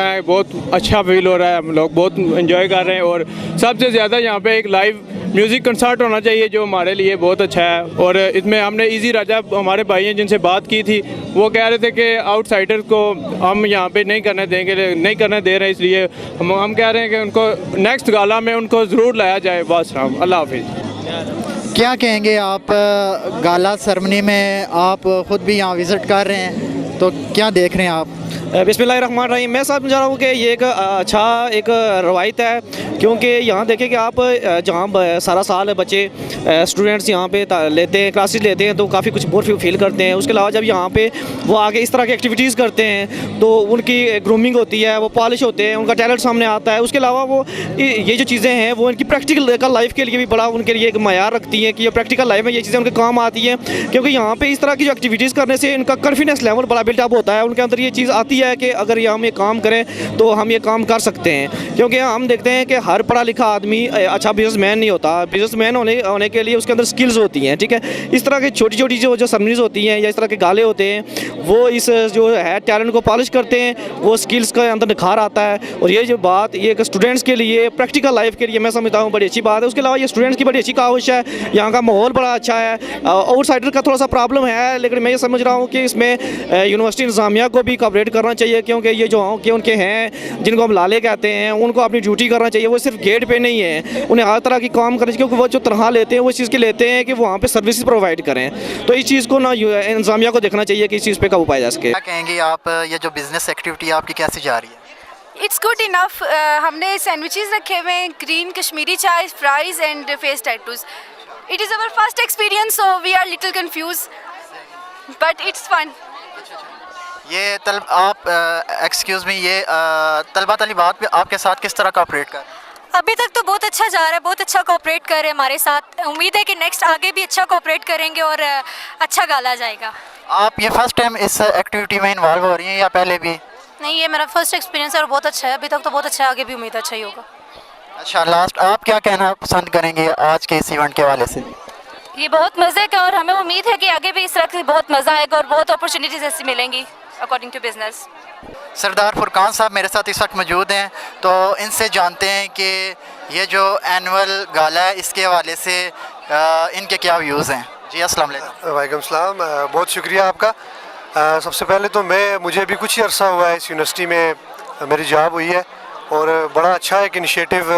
[SPEAKER 23] है, बहुत अच्छा फील हो रहा है, हम लोग बहुत एंजॉय कर रहे हैं, और सबसे ज़्यादा यहाँ पे एक लाइव म्यूज़िक कंसर्ट होना चाहिए जो हमारे लिए बहुत अच्छा है। और इसमें हमने इजी राजा हमारे भाई हैं जिनसे बात की थी, वो कह रहे थे कि आउटसाइडर को हम यहाँ पे नहीं करने दे रहे, इसलिए हम कह रहे हैं कि उनको नेक्स्ट गाला में उनको ज़रूर लाया जाए। बस अल्लाह हाफिज़।
[SPEAKER 1] क्या कहेंगे आप, गाला सेरेमनी में आप ख़ुद भी यहाँ विज़िट कर रहे हैं, तो क्या देख रहे हैं आप?
[SPEAKER 24] बिस्मिल्लाहिर्रहमानिर्रहीम। मैं समझ रहा हूँ कि ये एक अच्छा एक रवायत है, क्योंकि यहाँ देखें कि आप जहाँ सारा साल बच्चे स्टूडेंट्स यहाँ पे लेते हैं, क्लासेस लेते हैं, तो काफ़ी कुछ बोर फील करते हैं। उसके अलावा जब यहाँ पे वो आगे इस तरह की एक्टिविटीज़ करते हैं तो उनकी ग्रूमिंग होती है, वो पॉलिश होते हैं, उनका टैलेंट सामने आता है। उसके अलावा वो ये जो चीज़ें हैं वो इनकी प्रैक्टिकल लाइफ के लिए भी बड़ा उनके लिए एक मयार रखती हैं कि ये प्रैक्टिकल लाइफ में ये चीज़ें उनके काम आती हैं, क्योंकि यहाँ पर इस तरह की जो एक्टिविटीज़ करने से इनका कॉन्फिडेंस लेवल बड़ा बिल्डअप होता है, उनके अंदर ये चीज़ आती है कि अगर हम ये काम करें तो हम ये काम कर सकते हैं। क्योंकि हम देखते हैं कि हर पढ़ा लिखा आदमी अच्छा बिजनेसमैन नहीं होता, बिजनेसमैन होने के लिए उसके अंदर स्किल्स होती हैं, ठीक है। इस तरह की छोटी छोटी जो सेरेमनीज़ होती हैं या इस तरह के गाले होते हैं, वो इस जो है टैलेंट को पॉलिश करते हैं, वो स्किल्स का अंदर निखार आता है। और ये जो बात ये एक स्टूडेंट्स के लिए प्रैक्टिकल लाइफ के लिए मैं समझता हूँ बड़ी अच्छी बात है। उसके अलावा ये स्टूडेंट्स की बड़ी अच्छी काविश है, यहाँ का माहौल बड़ा अच्छा है। आउटसाइडर का थोड़ा सा प्रॉब्लम है, लेकिन मैं ये समझ रहा हूँ कि इसमें यूनिवर्सिटी इंतजामिया को भी कवरेट करना चाहिए, क्योंकि ये जो कि उनके हैं जिनको हम लाले कहते हैं उनको अपनी ड्यूटी करना चाहिए। वो सिर्फ गेट पे नहीं है, उन्हें हर तरह की काम करनी चाहिए, क्योंकि वो जो तनख्वाह लेते हैं वो इस चीज़ की लेते हैं कि वो वहाँ पे सर्विसेज प्रोवाइड करें। तो इस चीज़ को ना इंतजामिया को देखना चाहिए कि इस चीज़ पे काबू पाया जा सके।
[SPEAKER 1] क्या कहेंगे आप, ये जो बिजनेस एक्टिविटी आपकी कैसी जा रही है?
[SPEAKER 22] It's good enough. हमने सैंडविचेस रखे हुए हैं, ग्रीन कश्मीरी चाय, fries and face tattoos. It is our first experience, so we are little confuse but it's fun.
[SPEAKER 1] ये एक्सक्यूज़ मी, ये तलबा तलिबात भी आपके साथ किस तरह कोऑपरेट कर?
[SPEAKER 22] अभी तक तो बहुत अच्छा जा रहा है, बहुत अच्छा कोऑपरेट कर रहे हैं हमारे साथ। उम्मीद है कि नेक्स्ट आगे भी अच्छा कोऑपरेट करेंगे और अच्छा गाला जाएगा।
[SPEAKER 1] आप ये फर्स्ट टाइम इस एक्टिविटी में इन्वॉल्व हो रही हैं या पहले भी?
[SPEAKER 22] नहीं, ये मेरा फर्स्ट एक्सपीरियंस है और बहुत अच्छा है अभी तक तो बहुत अच्छा है, आगे भी उम्मीद अच्छा ही होगा।
[SPEAKER 1] अच्छा, लास्ट आप क्या कहना पसंद करेंगे आज के इस इवेंट के हवाले से?
[SPEAKER 22] ये बहुत मज़े का और हमें उम्मीद है कि आगे भी इस तरह से बहुत मज़ा आएगा और बहुत अपॉर्चुनिटीज़ ऐसी मिलेंगी अकॉर्डिंग टू बिजनेस।
[SPEAKER 1] सरदार फुरकान साहब मेरे साथ इस वक्त मौजूद हैं, तो इनसे जानते हैं कि ये जो एनुअल गाला है इसके हवाले से इनके क्या व्यूज़ हैं। जी अस्सलाम वालेकुम।
[SPEAKER 25] वालेकुम सलाम, बहुत शुक्रिया आपका। सबसे पहले तो मुझे भी कुछ ही अरसा हुआ है इस यूनिवर्सिटी में मेरी जॉब हुई है, और बड़ा अच्छा एक इनिशिएटिव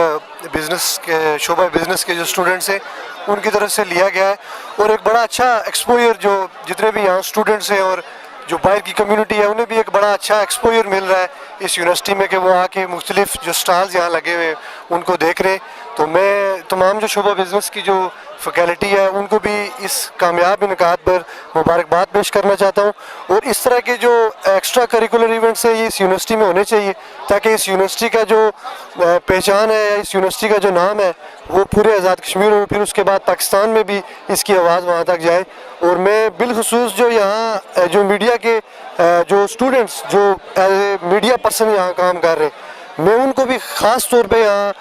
[SPEAKER 25] बिज़नेस के शोबा बिज़नेस के जो स्टूडेंट्स हैं उनकी तरफ से लिया गया है, और एक बड़ा अच्छा एक्सपोजर जो जितने भी यहाँ स्टूडेंट्स हैं और जो बाहर की कम्युनिटी है उन्हें भी एक बड़ा अच्छा एक्सपोजर मिल रहा है इस यूनिवर्सिटी में कि वो आके मुख्तलिफ जो स्टॉल्स यहाँ लगे हुए उनको देख रहे। तो मैं तमाम जो शोबा बिज़नेस की जो फैकल्टी है उनको भी इस कामयाब इनकाद पर मुबारकबाद पेश करना चाहता हूँ, और इस तरह के जो एक्स्ट्रा करिकुलर इवेंट्स है ये इस यूनिवर्सिटी में होने चाहिए, ताकि इस यूनिवर्सिटी का जो पहचान है, इस यूनिवर्सिटी का जो नाम है वो पूरे आज़ाद कश्मीर और फिर उसके बाद पाकिस्तान में भी इसकी आवाज़ वहाँ तक जाए। और मैं बिलखुसूस जो यहाँ जो मीडिया के जो स्टूडेंट्स जो एज ए मीडिया पर्सन यहाँ काम कर रहे हैं, मैं उनको भी ख़ास तौर पे यहाँ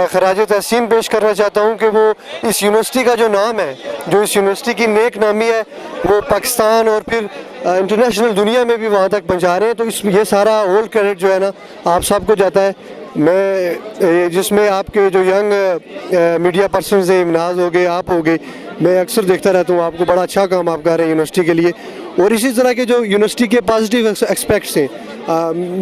[SPEAKER 25] खराज तहसीन पेश करना चाहता हूँ कि वो इस यूनिवर्सिटी का जो नाम है, जो इस यूनिवर्सिटी की नेक नामी है, वो पाकिस्तान और फिर इंटरनेशनल दुनिया में भी वहाँ तक पहुँचा रहे हैं। तो ये सारा ओल्ड क्रेडिट जो है ना आप सबको जाता है। मैं जिसमें आपके जो यंग मीडिया पर्सन हैं, इमनाज हो गए, आप हो गए, मैं अक्सर देखता रहता हूँ आपको बड़ा अच्छा काम आप कर रहे हैं यूनिवर्सिटी के लिए। और इसी तरह के जो यूनिवर्सिटी के पॉजिटिव एक्सपेक्ट्स हैं,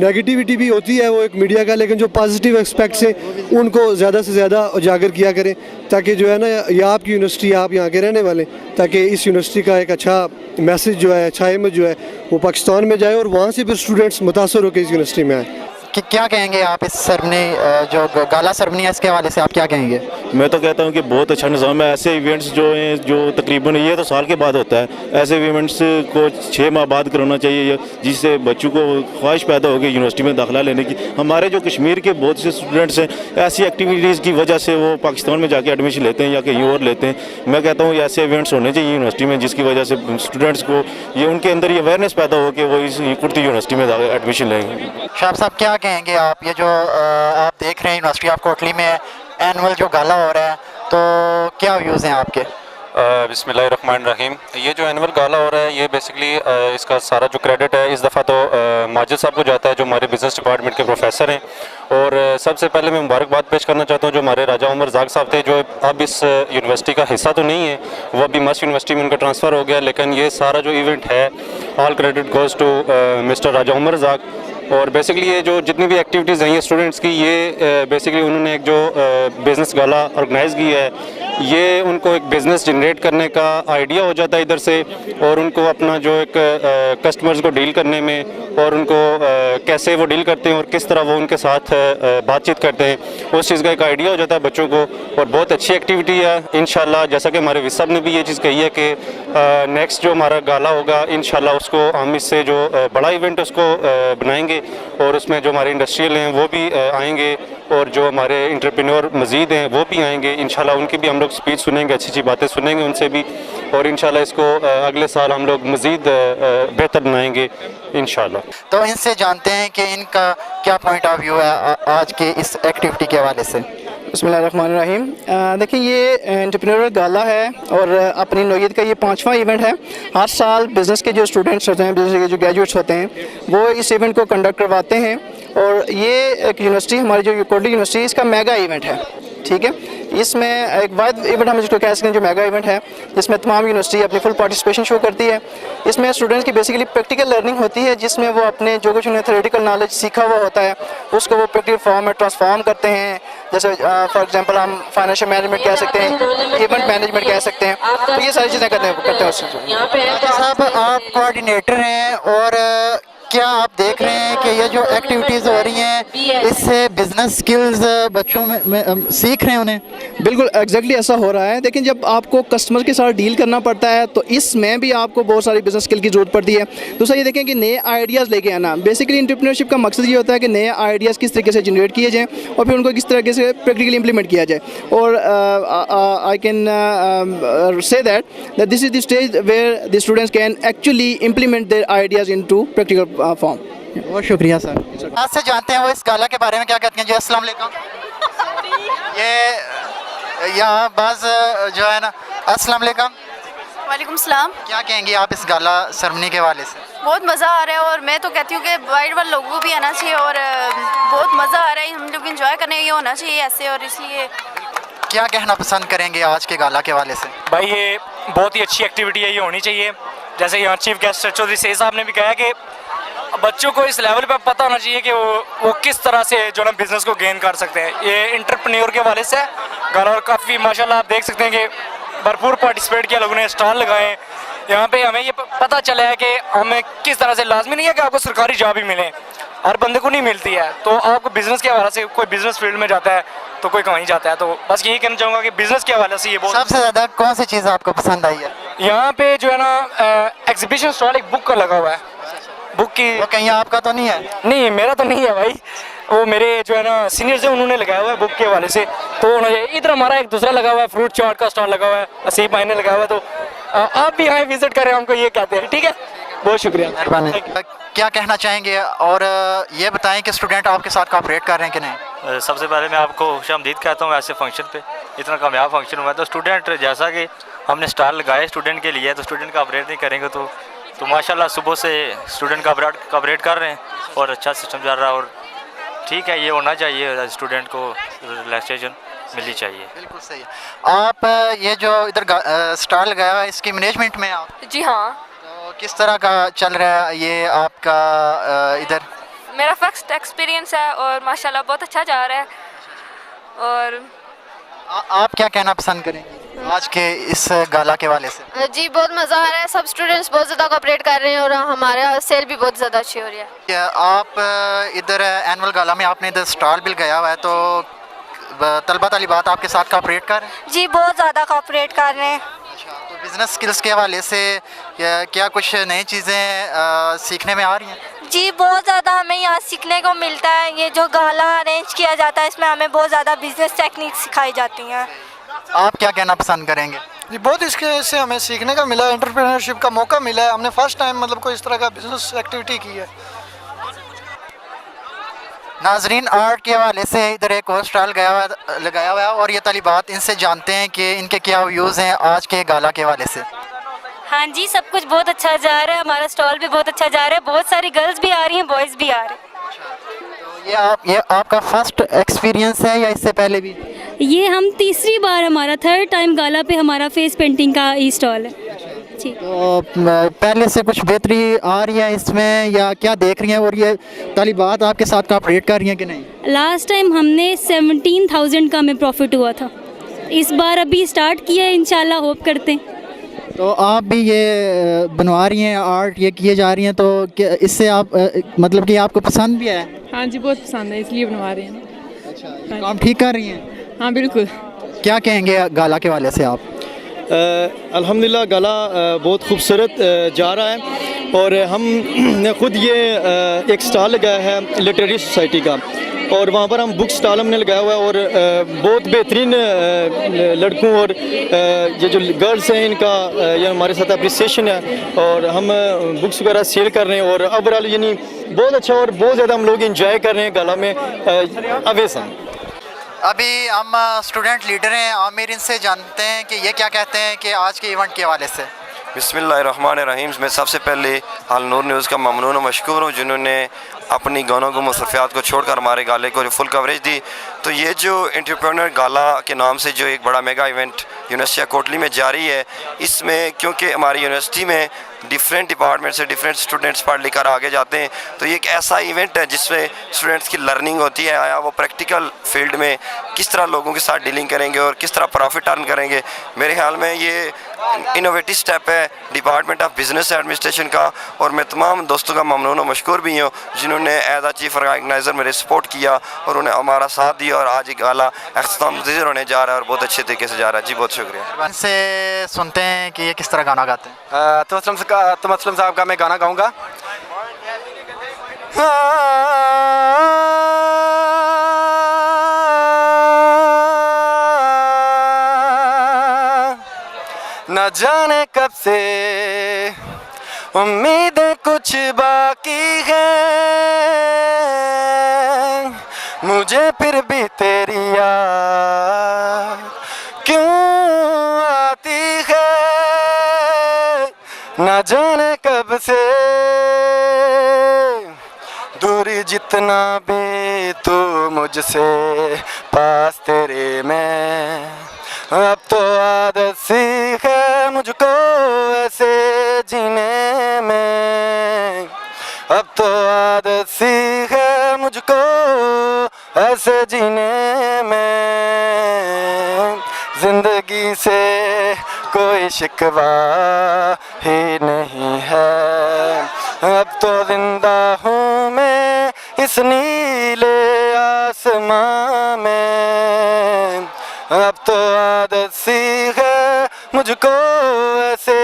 [SPEAKER 25] नेगेटिविटी भी होती है वो एक मीडिया का, लेकिन जो पॉजिटिव एक्सपेक्ट्स हैं उनको ज़्यादा से ज़्यादा उजागर किया करें, ताकि जो है ना ये आपकी यूनिवर्सिटी, आप यहाँ के रहने वाले, ताकि इस यूनिवर्सिटी का एक अच्छा मैसेज जो है, अच्छा इमेज जो है वो पाकिस्तान में जाए और वहाँ से फिर स्टूडेंट्स मुतासर होकर इस यूनिवर्सिटी में आए।
[SPEAKER 1] कि क्या कहेंगे आप इस सरमनी जो गाला सरमनी है इसके हवाले से आप क्या कहेंगे?
[SPEAKER 2] मैं तो कहता हूँ कि बहुत अच्छा निज़ाम है। ऐसे इवेंट्स जो हैं जो तकरीबन ये तो साल के बाद होता है, ऐसे इवेंट्स को 6 माह बाद कराना चाहिए, जिससे बच्चों को ख्वाहिश पैदा होगी यूनिवर्सिटी में दाखिला लेने की। हमारे जो कश्मीर के बहुत से स्टूडेंट्स हैं ऐसी एक्टिविटीज़ की वजह से वो पाकिस्तान में जाके एडमिशन लेते हैं या कहीं और लेते हैं। मैं कहता हूँ ऐसे इवेंट्स होने चाहिए यूनिवर्सिटी में, जिसकी वजह से स्टूडेंट्स को ये उनके अंदर ये अवेयरनेस पैदा हो कि वो इस कुर्ती यूनिवर्सिटी में एडमिशन लेंगे।
[SPEAKER 1] शाह साहब क्या कहेंगे आप, ये जो आप देख रहे हैं यूनिवर्सिटी ऑफ कोटली में एनुअल जो गाला हो रहा है, तो क्या व्यूज़ हैं आपके?
[SPEAKER 3] बिस्मिल्लाहिर्रहमानिर्रहीम। ये जो एनुअल गाला हो रहा है ये बेसिकली इसका सारा जो क्रेडिट है इस दफ़ा तो माजिद साहब को जाता है, जो हमारे बिज़नेस डिपार्टमेंट के प्रोफेसर हैं। और सबसे पहले मैं मुबारकबाद पेश करना चाहता हूँ जो हमारे राजा उमर जाग साहब थे, जो अब इस यूनिवर्सिटी का हिस्सा तो नहीं है, वो अभी मस्ट यूनिवर्सिटी में उनका ट्रांसफ़र हो गया, लेकिन ये सारा जो इवेंट है all credit goes to mister Raja Umar Jag. और बेसिकली ये जो जितनी भी एक्टिविटीज़ हैं ये स्टूडेंट्स की, ये बेसिकली उन्होंने एक जो बिज़नेस गाला ऑर्गेनाइज़ किया है, ये उनको एक बिज़नेस जनरेट करने का आइडिया हो जाता है इधर से, और उनको अपना जो एक कस्टमर्स को डील करने में और उनको कैसे वो डील करते हैं और किस तरह वो उनके साथ बातचीत करते हैं, उस चीज़ का एक आइडिया हो जाता है बच्चों को। और बहुत अच्छी एक्टिविटी है इंशाल्लाह, जैसा कि हमारे विस साहब ने भी ये चीज़ कही है कि नेक्स्ट जो हमारा गाला होगा इंशाल्लाह उसको हम इससे जो बड़ा इवेंट उसको बनाएंगे, और उसमें जो हमारे इंडस्ट्रियल हैं वो भी आएंगे, और जो हमारे इंटरप्रेन्योर मज़ीद हैं वो भी आएंगे इंशाल्लाह, उनकी भी हम लोग स्पीच सुनेंगे, अच्छी अच्छी बातें सुनेंगे उनसे भी, और इंशाल्लाह इसको अगले साल हम लोग मज़ीद बेहतर बनाएंगे इंशाल्लाह।
[SPEAKER 1] तो इनसे जानते हैं कि इनका क्या पॉइंट ऑफ व्यू है आज के इस एक्टिविटी के हवाले से।
[SPEAKER 24] बिस्मिल्लाहिर्रहमानिर्रहीम। देखिए ये एंटरप्रेन्योर गाला है और अपनी नौयत का ये 5वां इवेंट है। हर साल बिज़नेस के जो स्टूडेंट्स होते हैं, बिज़नेस के जो ग्रेजुएट्स होते हैं, वो इस इवेंट को कंडक्ट करवाते हैं, और ये एक यूनिवर्सिटी हमारी जो कोटली यूनिवर्सिटी इसका मेगा इवेंट है, ठीक है। इसमें एक वाइड इवेंट हम जिसको कह सकते हैं जो मेगा इवेंट है, जिसमें तमाम यूनिवर्सिटी अपनी फुल पार्टिसिपेशन शो करती है। इसमें स्टूडेंट्स की बेसिकली प्रैक्टिकल लर्निंग होती है, जिसमें वो अपने जो कुछ उन्हें थ्योरेटिकल नॉलेज सीखा हुआ होता है उसको वो प्रैक्टिकल फॉर्म में ट्रांसफॉर्म करते हैं। जैसे फॉर एग्जांपल हम फाइनेंशियल मैनेजमेंट कह सकते हैं, इवेंट मैनेजमेंट कह सकते हैं, तो ये सारी चीज़ें करते हैं उस
[SPEAKER 1] साहब आप कोऑर्डिनेटर हैं, और क्या आप देख रहे हैं कि ये जो एक्टिविटीज़ हो रही हैं इससे बिजनेस स्किल्स बच्चों में सीख रहे हैं उन्हें?
[SPEAKER 24] बिल्कुल एग्जैक्टली ऐसा हो रहा है। लेकिन जब आपको कस्टमर के साथ डील करना पड़ता है तो इसमें भी आपको बहुत सारी बिजनेस स्किल की ज़रूरत पड़ती है। दूसरा ये देखें कि नए आइडियाज़ लेके आना, बेसिकली एंटरप्रेन्योरशिप का मकसद ये होता है कि नए आइडियाज़ किस तरीके से जनरेट किए जाएँ और फिर उनको किस तरीके से प्रैक्टिकली इंप्लीमेंट किया जाए। और I can say that this is the stage where the students can actually implement their ideas into practical form.
[SPEAKER 1] बहुत शुक्रिया सर। आज से जानते हैं वो इस गाला के बारे में क्या कहते हैं जी। अस्सलाम वालेकुम। ये यहाँ बाज जो है ना, अस्सलाम वालेकुम।
[SPEAKER 22] वालेकुम सलाम।
[SPEAKER 1] क्या कहेंगे आप इस गाला सरमनी के हवाले से?
[SPEAKER 22] बहुत मज़ा आ रहा है, और मैं तो कहती हूँ कि वाइड वर्ल्ड लोगों को भी आना चाहिए, और बहुत मज़ा आ रहा है, हम लोग इंजॉय करने ये होना चाहिए ऐसे। और इसलिए
[SPEAKER 1] क्या कहना पसंद करेंगे आज के गाला के हवाले से?
[SPEAKER 4] भाई ये बहुत ही अच्छी एक्टिविटी है, ये होनी चाहिए। जैसे यहाँ चीफ गेस्ट चौधरी सैयद साहब ने भी कहा कि बच्चों को इस लेवल पे पता होना चाहिए कि वो किस तरह से जो ना बिज़नेस को गेन कर सकते हैं। ये इंटरप्रेन्योर के हवाले से गाला, और काफ़ी माशाल्लाह आप देख सकते हैं कि भरपूर पार्टिसिपेट किया, लोगों ने स्टॉल लगाए। यहाँ पे हमें ये पता चला है कि हमें किस तरह से, लाजमी नहीं है कि आपको सरकारी जॉब ही मिले, हर बंदे को नहीं मिलती है। तो आपको बिज़नेस के हवाले से, कोई बिज़नेस फील्ड में जाता है तो कोई कहीं जाता है, तो बस यही कहना चाहूँगा कि बिज़नेस के हवाले से ये बहुत।
[SPEAKER 1] सबसे ज़्यादा कौन सी चीज़ आपको पसंद आई है?
[SPEAKER 4] यहाँ पे जो है ना एग्जीबिशन स्टॉल एक बुक का लगा हुआ है। बुक की
[SPEAKER 1] वो कहीं आपका तो नहीं है?
[SPEAKER 4] नहीं, मेरा तो नहीं है भाई, वो मेरे जो है ना सीनियर्स हैं उन्होंने लगाया हुआ है बुक के हवाले से। तो इधर हमारा एक दूसरा लगा हुआ है, फ्रूट चाट का स्टॉल लगा हुआ है, असीब भाई ने लगाया हुआ है। तो आप भी यहाँ विजिट करें, हमको ये कहते हैं। ठीक है, बहुत शुक्रिया,
[SPEAKER 1] मेहरबानी। क्या कहना चाहेंगे, और ये बताएं कि स्टूडेंट आपके साथ कोऑपरेट कर रहे हैं कि नहीं?
[SPEAKER 5] सबसे पहले मैं आपको खुशामदीद कहता हूँ ऐसे फंक्शन पे, इतना कामयाब फंक्शन हुआ है। तो स्टूडेंट, जैसा कि हमने स्टॉल लगाए स्टूडेंट के लिए, तो स्टूडेंट कोऑपरेट नहीं करेंगे तो माशाल्लाह सुबह से स्टूडेंट कोऑपरेट कर रहे हैं और अच्छा सिस्टम चल रहा है। और ठीक है, ये होना चाहिए, स्टूडेंट को रिलैक्सेशन मिलनी चाहिए।
[SPEAKER 1] बिल्कुल सही है। आप ये जो इधर स्टॉल लगाया है इसकी मैनेजमेंट में आप?
[SPEAKER 8] जी हाँ।
[SPEAKER 1] तो किस तरह का चल रहा है ये आपका इधर?
[SPEAKER 8] मेरा फर्स्ट एक्सपीरियंस है और माशाल्लाह बहुत अच्छा जा रहा है। और
[SPEAKER 1] आप क्या कहना पसंद करेंगे आज के इस गाला के वाले से?
[SPEAKER 19] जी बहुत मज़ा आ रहा है, सब स्टूडेंट्स बहुत ज़्यादा कोऑपरेट कर रहे हैं और हमारा सेल भी बहुत ज़्यादा अच्छी हो रही है।
[SPEAKER 1] क्या आप इधर एनुअल गाला में आपने इधर स्टॉल भी लगाया हुआ है, तो तलबा तालिबात आपके साथ कोऑपरेट कर रहे हैं?
[SPEAKER 8] जी बहुत ज़्यादा कोऑपरेट कर रहे हैं।
[SPEAKER 1] तो बिज़नेस स्किल्स के हवाले से क्या कुछ नई चीज़ें सीखने में आ रही हैं?
[SPEAKER 8] जी बहुत ज़्यादा हमें यहाँ सीखने को मिलता है। ये जो गाला अरेंज किया जाता है इसमें हमें बहुत ज़्यादा बिजनेस टेक्निक सिखाई जाती हैं।
[SPEAKER 1] आप क्या कहना पसंद करेंगे?
[SPEAKER 9] जी बहुत इसके से हमें सीखने का मिला, एंटरप्रेन्योरशिप का मौका मिला है। हमने फर्स्ट टाइम मतलब कोई इस तरह का बिजनेस एक्टिविटी की है।
[SPEAKER 1] नाजरीन, आर्ट के हवाले से इधर एक और स्टॉल लगाया हुआ है और ये तालिबात इनसे जानते हैं कि इनके क्या व्यूज़ हैं आज के गाला के हवाले से।
[SPEAKER 8] हाँ जी, सब कुछ बहुत अच्छा जा रहा है, हमारा स्टॉल भी बहुत अच्छा जा रहा है, बहुत सारी गर्ल्स भी आ रही हैं, बॉयज़ भी आ रहे हैं।
[SPEAKER 1] ये आपका फर्स्ट एक्सपीरियंस है या इससे पहले भी?
[SPEAKER 10] ये हम तीसरी बार, हमारा थर्ड टाइम गाला पे हमारा फेस पेंटिंग का ई स्टॉल है जी।
[SPEAKER 1] तो पहले से कुछ बेहतरी आ रही है इसमें या क्या देख रही हैं, और ये तालिबात आपके साथ कोऑपरेट कर रही हैं कि नहीं?
[SPEAKER 10] लास्ट टाइम हमने 17,000 का हमें प्रॉफिट हुआ था, इस बार अभी स्टार्ट किया है, इंशाल्लाह होप करते हैं।
[SPEAKER 1] तो आप भी ये बनवा रही हैं आर्ट, ये किए जा रही हैं, तो इससे आप मतलब कि आपको पसंद भी है?
[SPEAKER 11] हाँ जी बहुत पसंद है, इसलिए बनवा रहे हैं।
[SPEAKER 1] अच्छा, आप ठीक कर रही हैं?
[SPEAKER 11] हाँ बिल्कुल।
[SPEAKER 1] क्या कहेंगे गाला के वाले से आप?
[SPEAKER 24] अल्हम्दुलिल्लाह गाला बहुत खूबसूरत जा रहा है और हम खुद ये एक स्टॉल लगाया है लिटरेरी सोसाइटी का, और वहाँ पर हम बुक स्टॉल हमने लगाया हुआ है और बहुत बेहतरीन लड़कों और ये जो गर्ल्स हैं इनका ये हमारे साथ अप्रिसिएशन है और हम बुक्स वगैरह सेल कर रहे हैं और ओवरऑल यानी बहुत अच्छा और बहुत ज़्यादा हम लोग इंजॉय कर रहे हैं गाला में अवेसन।
[SPEAKER 1] अभी हम स्टूडेंट लीडर हैं आमिर, इनसे जानते हैं कि ये क्या कहते हैं कि आज के इवेंट के हवाले से।
[SPEAKER 12] बिस्मिल्लाहिर्रहमानिर्रहीम। मैं सबसे पहले हाल नूर न्यूज़ का ममनून और मशकूर हूँ जिन्होंने अपनी गानों को मसरफियात को छोड़कर हमारे गाले को जो फुल कवरेज दी। तो ये जो एंटरप्रेन्योर गाला के नाम से जो एक बड़ा मेगा इवेंट यूनिवर्सिटी कोटली में जारी है, इसमें क्योंकि हमारी यूनिवर्सिटी में डिफरेंट डिपार्टमेंट से डिफरेंट स्टूडेंट्स पढ़ लिख कर आगे जाते हैं, तो ये एक ऐसा इवेंट है जिसमें स्टूडेंट्स की लर्निंग होती है, आया वो प्रैक्टिकल फील्ड में किस तरह लोगों के साथ डीलिंग करेंगे और किस तरह प्रॉफिट अर्न करेंगे। मेरे ख्याल में ये इनोवेटिव स्टेप है डिपार्टमेंट ऑफ बिजनेस एडमिनिस्ट्रेशन का, और मैं तमाम दोस्तों का ममनून और मशकूर भी हूँ जिन्होंने एज आ चीफ ऑर्गेनाइज़र मेरे सपोर्ट किया और उन्हें हमारा साथ दिया, और आज एक गाला अख्ताम होने जा रहा है और बहुत अच्छे तरीके से जा रहा है। जी बहुत शुक्रिया।
[SPEAKER 1] इनसे सुनते हैं कि ये किस तरह गाना गाते हैं।
[SPEAKER 26] तुम असलम साहब का मैं गाना गाऊंगा। न जाने कब से उम्मीदें कुछ बाकी है, मुझे फिर भी तेरी याद क्यों आती है। न जाने कब से दूरी जितना भी तू मुझसे पास तेरे में, अब तो आदत सी है मुझको ऐसे जीने में, अब तो आदत सी है मुझको ऐसे जीने में, जिंदगी से कोई शिकवा ही नहीं है, अब तो जिंदा हूँ मैं इस नीले आसमां में, अब तो आदत सी है मुझको ऐसे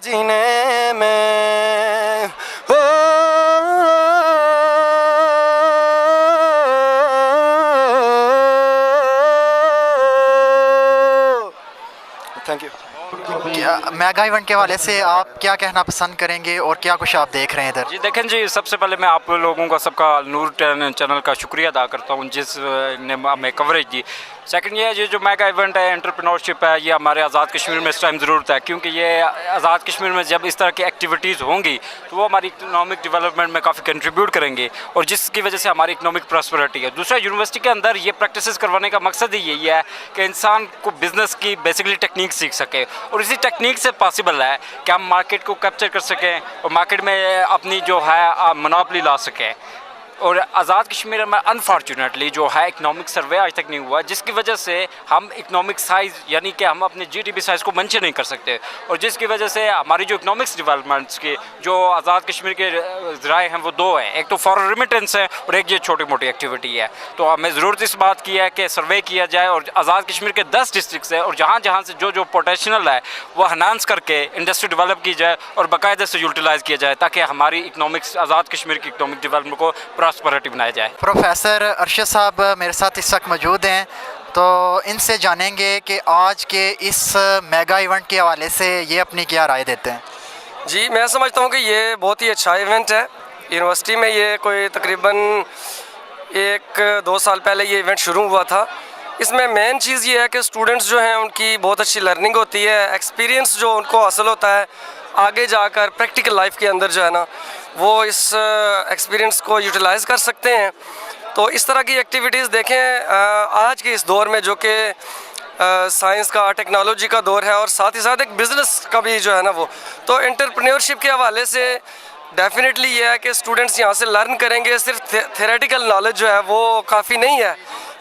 [SPEAKER 26] जीने में। ओ थैंक यू।
[SPEAKER 1] मेगा इवेंट के हवाले से आप क्या कहना पसंद करेंगे और क्या कुछ आप देख रहे हैं इधर?
[SPEAKER 27] जी देखें जी, सबसे पहले मैं आप लोगों का सबका नूर चैनल का शुक्रिया अदा करता हूँ जिस ने हमें कवरेज दी।
[SPEAKER 4] सेकंड ये जो मेगा इवेंट है, एंटरप्रेन्योरशिप है, ये हमारे आज़ाद कश्मीर में इस टाइम ज़रूरत है, क्योंकि ये आज़ाद कश्मीर में जब इस तरह की एक्टिविटीज़ होंगी तो वो हमारी इकोनॉमिक डेवलपमेंट में काफ़ी कंट्रीब्यूट करेंगे और जिसकी वजह से हमारी इकोनॉमिक प्रॉस्पेरिटी है। दूसरा, यूनिवर्सिटी के अंदर ये प्रैक्टिसेस करवाने का मकसद ही यही है कि इंसान को बिज़नेस की बेसिकली टेक्निक सीख सके और इसी टेक्निक से पॉसिबल है कि हम मार्केट को कैप्चर कर सकें और मार्केट में अपनी जो है मोनोपोली ला सकें। और आज़ाद कश्मीर में अनफॉर्चुनेटली जो है इकनॉमिक सर्वे आज तक नहीं हुआ, जिसकी वजह से हम इकनॉमिक साइज़ यानी कि हम अपने जीडीपी साइज़ को मंचे नहीं कर सकते और जिसकी वजह से हमारी जो इकनॉमिक्स डेवलपमेंट्स के जो आज़ाद कश्मीर के ज़राए हैं वो दो हैं, एक तो फॉरेन रिमिटेंस है और एक ये छोटी मोटी एक्टिविटी है। तो हमें ज़रूरत इस बात की है कि सर्वे किया जाए और आज़ाद कश्मीर के 10 डिस्ट्रिक्ट है और जहाँ जहाँ से जो पोटेंशियल है वो एनहांस करके इंडस्ट्री डेवलप की जाए और बाकायदे से यूटिलाइज़ किया जाए ताकि हमारी इकनॉमिक्स आज़ाद कश्मीर की इकनॉमिक डेवलपमेंट को प्रॉस्पेरिटी बनाया जाए।
[SPEAKER 1] प्रोफेसर अरशद साहब मेरे साथ इस वक्त मौजूद हैं, तो इनसे जानेंगे कि आज के इस मेगा इवेंट के हवाले से ये अपनी क्या राय देते हैं।
[SPEAKER 6] जी, मैं समझता हूँ कि ये बहुत ही अच्छा इवेंट है। यूनिवर्सिटी में ये कोई तकरीबन 1-2 साल पहले ये इवेंट शुरू हुआ था। इसमें मेन चीज़ ये है कि स्टूडेंट्स जो हैं उनकी बहुत अच्छी लर्निंग होती है, एक्सपीरियंस जो उनको हासिल होता है आगे जाकर प्रैक्टिकल लाइफ के अंदर जो है ना वो इस एक्सपीरियंस को यूटिलाइज़ कर सकते हैं। तो इस तरह की एक्टिविटीज़ देखें आज के इस दौर में जो कि साइंस का टेक्नोलॉजी का दौर है और साथ ही साथ एक बिज़नेस का भी जो है ना वो, तो एंटरप्रेन्योरशिप के हवाले से डेफिनेटली ये है कि स्टूडेंट्स यहाँ से लर्न करेंगे। सिर्फ थेरेटिकल नॉलेज जो है वो काफ़ी नहीं है,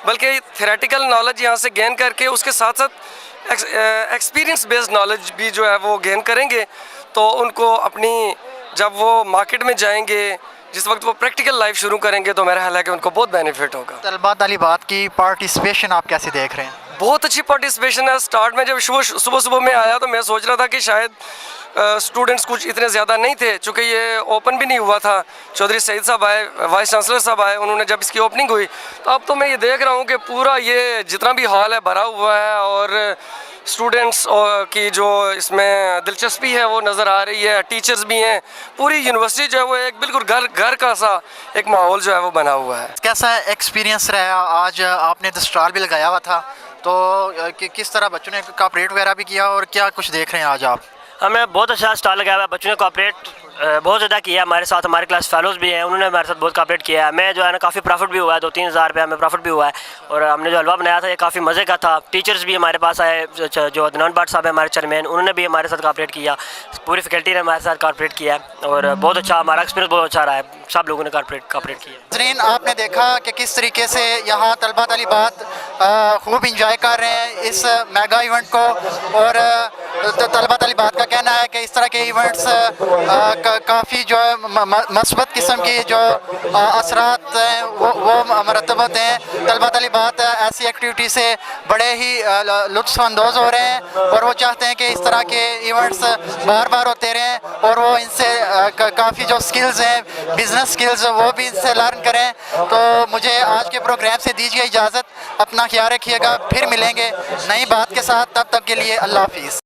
[SPEAKER 6] बल्कि थेरेटिकल नॉलेज यहाँ से गेन करके उसके साथ साथ एक्सपीरियंस बेस्ड नॉलेज भी जो है वो गेन करेंगे। तो उनको अपनी जब वो मार्केट में जाएंगे, जिस वक्त वो प्रैक्टिकल लाइफ शुरू करेंगे, तो मेरा ख्याल है कि उनको बहुत बेनिफिट होगा।
[SPEAKER 1] तलबा तालिबात की पार्टिसिपेशन आप कैसे देख रहे हैं?
[SPEAKER 6] बहुत अच्छी पार्टिसिपेशन है। स्टार्ट में जब सुबह में आया तो मैं सोच रहा था कि शायद स्टूडेंट्स कुछ इतने ज़्यादा नहीं थे, चूँकि ये ओपन भी नहीं हुआ था। चौधरी सईद साहब आए, वाइस चांसलर साहब आए, उन्होंने जब इसकी ओपनिंग हुई तो अब तो मैं ये देख रहा हूँ कि पूरा ये जितना भी हॉल है भरा हुआ है और स्टूडेंट्स की जो इसमें दिलचस्पी है वो नज़र आ रही है। टीचर्स भी हैं, पूरी यूनिवर्सिटी जो है वो एक बिल्कुल घर का सा एक माहौल जो है वो बना हुआ है।
[SPEAKER 1] कैसा एक्सपीरियंस रहा? आज आपने तो स्टॉल भी लगाया हुआ था, तो किस तरह बच्चों ने कोऑपरेट वगैरह भी किया और क्या कुछ देख रहे हैं आज आप?
[SPEAKER 13] हमें बहुत अच्छा स्टॉल लगाया हुआ है, बच्चों ने कोऑपरेट बहुत ज़्यादा किया। हमारे साथ हमारे क्लास फेलोज़ भी हैं, उन्होंने हमारे साथ बहुत कोऑपरेट किया है। हमें जो है ना काफ़ी प्रॉफिट भी हुआ है, 2-3 हज़ार रुपये हमें प्रॉफिट भी हुआ है। और हमने जो हलवा बनाया था ये काफ़ी मज़े का था। टीचर्स भी हमारे पास आए, जो अदनान भट्ट साहब है हमारे चेयरमैन, उन्होंने भी हमारे साथ कोऑपरेट किया। पूरी फैकल्टी ने हमारे साथ कोऑपरेट किया और बहुत अच्छा हमारा एक्सपीरियंस बहुत अच्छा रहा है। सब लोगों ने कोऑपरेट किया।
[SPEAKER 1] नज़रीन, आपने देखा कि किस तरीके से यहाँ तलबा तालिबात खूब इंजॉय कर रहे हैं इस मेगा इवेंट को और तलबा तालिबात का कहना है कि इस तरह के इवेंट्स काफ़ी जो मस्बत किस्म की जो असरात हैं वो मरतब होते हैं। तलबा तालिबात ऐसी एक्टिविटी से बड़े ही लुत्फ़अंदोज़ हो रहे हैं और वो चाहते हैं कि इस तरह के इवेंट्स बार बार होते रहें और वो इनसे काफ़ी जो स्किल्स हैं, बिज़नेस स्किल्स, वो भी इनसे लर्न करें। तो मुझे आज के प्रोग्राम से दीजिए इजाज़त। अपना ख्याल रखिएगा, फिर मिलेंगे नई बात के साथ। तब तक के लिए अल्लाह हाफिज़।